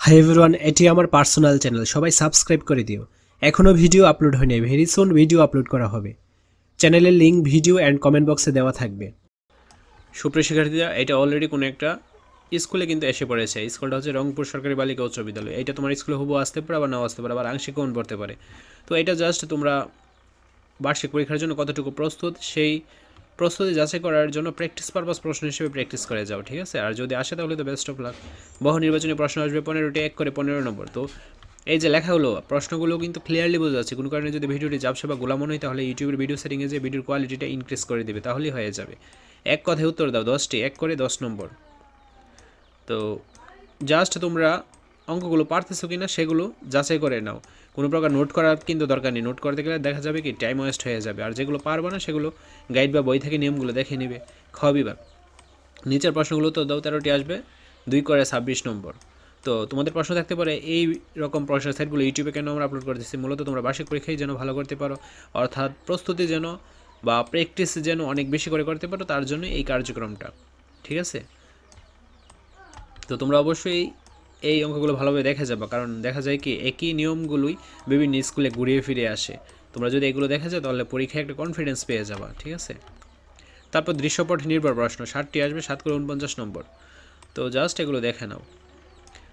Hi everyone, এটি আমার personal channel, সবাই সাবস্ক্রাইব করে দিও। এখনও ভিডিও আপলোড হয়নি, ভেরি সুন ভিডিও আপলোড করা হবে। চ্যানেলের লিঙ্ক ভিডিও অ্যান্ড কমেন্ট বক্সে দেওয়া থাকবে। সুপ্রিয় শিক্ষার্থীরা, এটা অলরেডি কোনো একটা স্কুলে কিন্তু এসে পড়েছে। স্কুলটা হচ্ছে রংপুর সরকারি বালিকা উচ্চ বিদ্যালয়। এটা তোমার স্কুলে হুবহু আসতে পারে, আবার নাও আসতে পারে, আবার আংশিক কমন পড়তে পারে। তো এটা জাস্ট তোমরা বার্ষিক পরীক্ষার জন্য কতটুকু প্রস্তুত, সেই প্রস্তুতি যাচাই করার জন্য প্র্যাকটিস পারপাস প্রশ্ন হিসেবে প্র্যাকটিস করে যাও, ঠিক আছে? আর যদি আসে তাহলে তো বেস্ট অফ লাক। বহু নির্বাচনী প্রশ্ন আসবে 15টি, 1 করে 15 নম্বর। তো এই যে লেখা হলো, প্রশ্নগুলো কিন্তু ক্লিয়ারলি বোঝা যাচ্ছে। কোনো কারণে যদি ভিডিওটি ঝাপসা বা গোলামন হয়, তাহলে ইউটিউবের ভিডিও সেটিংয়ে যে ভিডিওর কোয়ালিটিটা ইনক্রিজ করে দেবে, তাহলেই হয়ে যাবে। এক কথায় উত্তর দাও 10টি, 1 করে 10 নম্বর। তো জাস্ট তোমরা অঙ্কগুলো পারতেছো কিনা সেগুলো যাচাই করে নাও। কোনো প্রকার নোট করার কিন্তু দরকার নেই। নোট করতে গেলে দেখা যাবে কি টাইম ওয়েস্ট হয়ে যাবে। আর যেগুলো পারবে না সেগুলো গাইড বা বই থেকে নিয়মগুলো দেখে নেবে। খ বিভাগ, নিচের প্রশ্নগুলো তো দাও 13টি আসবে, 2 করে 26 নম্বর। তো তোমাদের প্রশ্ন থাকতে পারে এই রকম প্রশ্নের সেটগুলো ইউটিউবে কেন আমরা আপলোড করতেছি? মূলত তোমরা বার্ষিক পরীক্ষায় যেন ভালো করতে পারো, অর্থাৎ প্রস্তুতি যেন বা প্র্যাকটিস যেন অনেক বেশি করে করতে পারো, তার জন্য এই কার্যক্রমটা, ঠিক আছে? তো তোমরা অবশ্যই এই অঙ্কগুলো ভালোভাবে দেখে যাবে, কারণ দেখা যায় কি একই নিয়মগুলোই বিভিন্ন স্কুলে ঘুরিয়ে ফিরে আসে। তোমরা যদি এগুলো দেখে যাও তাহলে পরীক্ষায় একটা কনফিডেন্স পেয়ে যাবা, ঠিক আছে? তারপর দৃশ্যপট নির্ভর প্রশ্ন 60টি আসবে, 7 করে 49 নম্বর। তো জাস্ট এগুলো দেখে নাও।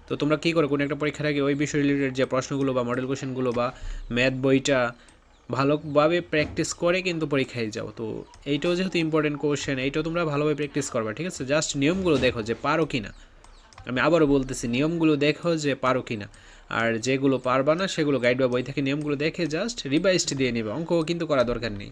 তো তোমরা কী করো, কোনো একটা পরীক্ষার আগে ওই বিষয় রিলেটেড যে প্রশ্নগুলো বা মডেল কোশ্চেনগুলো বা ম্যাথ বইটা ভালোভাবে প্র্যাকটিস করে কিন্তু পরীক্ষায় যাও। তো এইটাও যেহেতু ইম্পর্টেন্ট কোশ্চেন, এইটাও তোমরা ভালোভাবে প্র্যাকটিস করবা, ঠিক আছে? জাস্ট নিয়মগুলো দেখো যে পারো কি না। আমি আবারও বলতেছি, নিয়মগুলো দেখো যে পারো কি না। আর যেগুলো পারবা না সেগুলো গাইড বা বই থেকে নিয়মগুলো দেখে জাস্ট রিভাইজড দিয়ে নেবে। অঙ্কও কিন্তু করা দরকার নেই।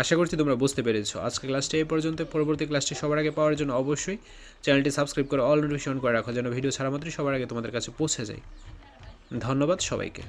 আশা করছি তোমরা বুঝতে পেরেছো। আজকে ক্লাসটি এই পর্যন্ত। পরবর্তী ক্লাসটি সবার আগে পাওয়ার জন্য অবশ্যই চ্যানেলটি সাবস্ক্রাইব করে অল নোটিফিকেশন করে রাখো, যেন ভিডিও ছাড়া মাত্রই সবার আগে তোমাদের কাছে পৌঁছে যায়। ধন্যবাদ সবাইকে।